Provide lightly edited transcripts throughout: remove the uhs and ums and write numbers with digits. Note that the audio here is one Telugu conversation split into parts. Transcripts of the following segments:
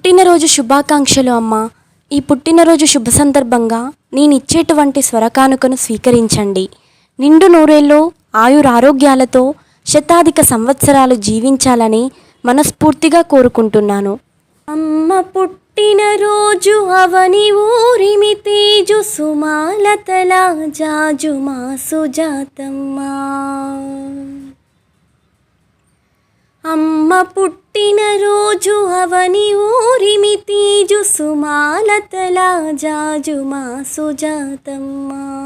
పుట్టినరోజు శుభాకాంక్షలు అమ్మా. ఈ పుట్టినరోజు శుభ సందర్భంగా నేనిచ్చేటువంటి స్వరకానుకను స్వీకరించండి. నిండు నూరేళ్ళు ఆయురారోగ్యాలతో శతాధిక సంవత్సరాలు జీవించాలని మనస్ఫూర్తిగా కోరుకుంటున్నాను. అమ్మ పుట్టినరోజు అవని ఊరిమి తేజు సుమాలతల జాజు మా సుజాతమ్మా. అమ్మ పుట్టినరోజు అవని ఊరిమి తేజు సుమాలతల జాజు మా సుజాతమ్మా.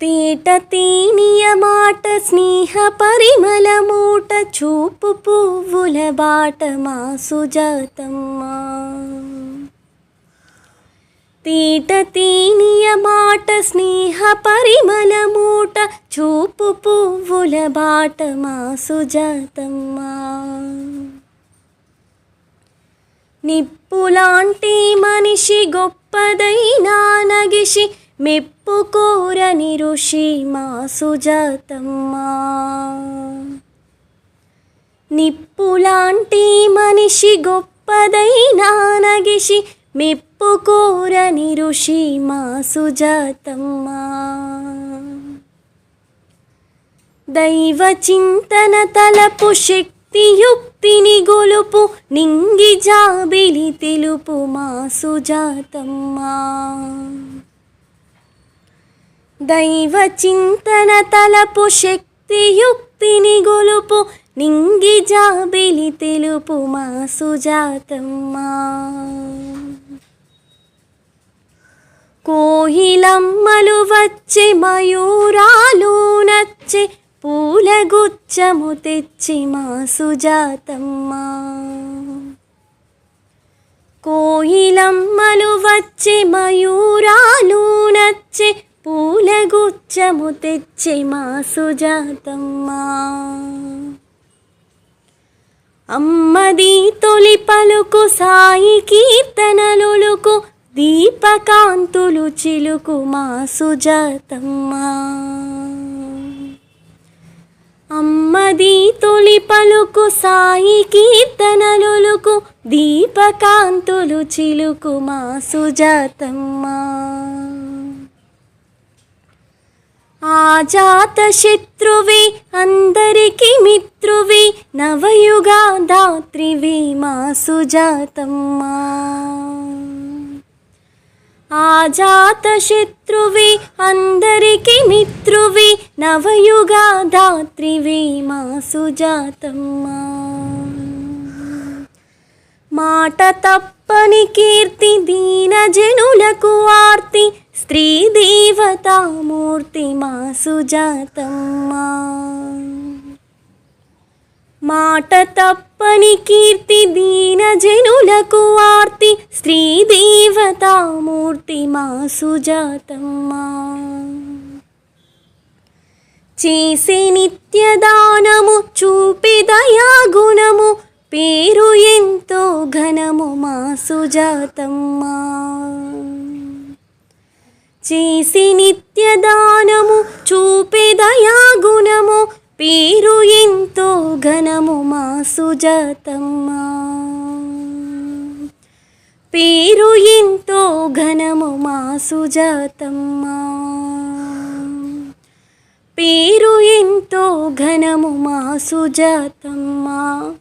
తేట తేనియ మాట స్నేహ పరిమళ మూట చూపు పువ్వుల బాట మా సుజాతమ్మా. తేట తేనియ మాట స్నేహ పరిమళ మూట చూపు పువ్వుల బాట మా సుజాతమ్మా. నిప్పులాంటి మనిషి గొప్పదైనా నగిషి మెప్పు కోరని ఋషి మా సుజాతమ్మా. నిప్పులాంటి మనిషి గొప్పదైనా నగిషి మెప్పు కోరని ఋషి మా సుజాతమ్మా. దైవ చింతన తలపు శక్తి యుక్తిని గొలుపు నింగి జాబిలి తెలుపు మా సుజాతమ్మా. దైవ చింతన తలపు శక్తి యుక్తిని గొలుపు నింగి జాబిలి తెలుపు మా సుజాతమ్మా. కోయిలమ్మలు వచ్చే మయూరాలు నచ్చే పూల గుచ్చము తెచ్చి మా సుజాతమ్మా. కోయిలమ్మలు వచ్చే మయూరాలు నచ్చే పూల గుచ్చము తెచ్చి మా సుజాతమ్మా. అమ్మది తొలి పలుకు సాయి కీర్తనలులుకు దీపకాంతులు చిలుకు మా సుజాతమ్మా. అమ్మది తొలి పలుకు సాయి కీర్తనలులుకు దీపకాంతులు చిలుకు మా సుజాతమ్మా. ఆజాత శత్రువే అందరికి మిత్రువే నవయుగాదాత్రివే మా సుజాతమ్మా. ఆజాత శత్రువే అందరికి మిత్రువే నవయుగాదాత్రివే మా సుజాతమ్మా. మాట తప్పని కీర్తి దీన జనులకు ఆర్తి స్త్రీ దేవతామూర్తి మా సుజాతమ్మా. మాట తప్పని కీర్తి దీన జనులకు ఆర్తి స్త్రీ దేవతామూర్తి మా సుజాతమ్మా. చేసే నిత్యదానము చూపి దయాగుణము పేరు ఎంతో ఘనము మా సుజాతమ్మా. చేసి నిత్యదానము చూపే దయాగుణము పేరు ఎంతో ఘనము మా సుజాతమ్మా. పేరు ఎంతో ఘనము మా సుజాతమ్మా. పేరు ఎంతో ఘనము మా సుజాతమ్మా.